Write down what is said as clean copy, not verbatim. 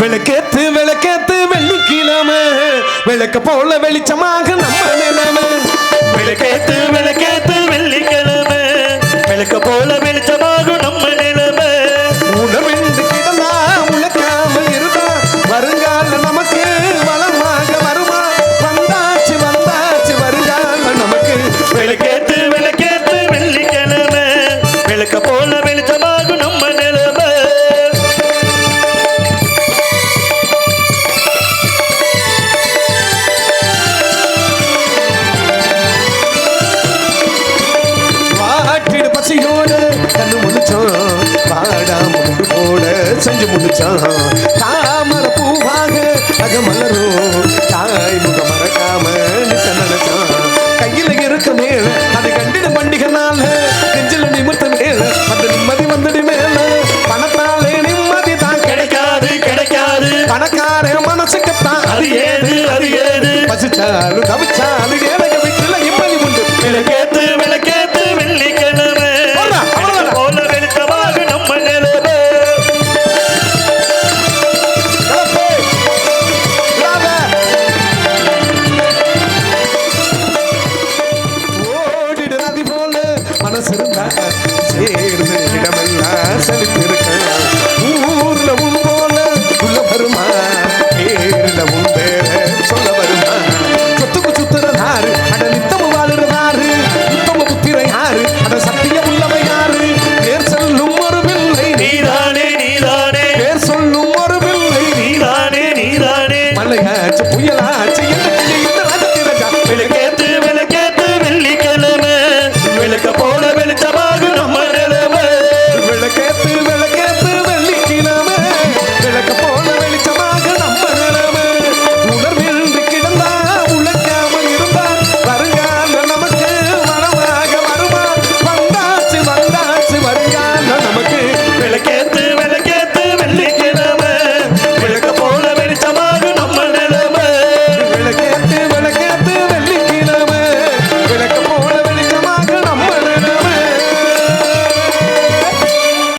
விளக்கேத்து விளக்கேத்து வெள்ளிக்கிழமை விளக்க போல வெளிச்சமாக நம்ம நிலைமை. விளக்கேத்து விளக்கேத்து வெள்ளிக்கிழமை விளக்க போல வெளிச்சமாகும் நம்ம நிலைமை. உணவென்று கிடந்தா உழைக்காமல் இருந்தா வருங்கால நமக்கு வளமாக வருமா. வந்தாச்சு வந்தாச்சு வருங்கால நமக்கு. விளக்கேத்து விளக்கேத்து வெள்ளிக்கிழமை விளக்க போல வெளிச்சமாகும் நம்ம நிலைமை. வாட்டிடு பசியோடு கண்ணு முடிச்சோம் பாடா முண்டு போட செஞ்சு முடிச்சான். தாமர பூவாக அக மலரும்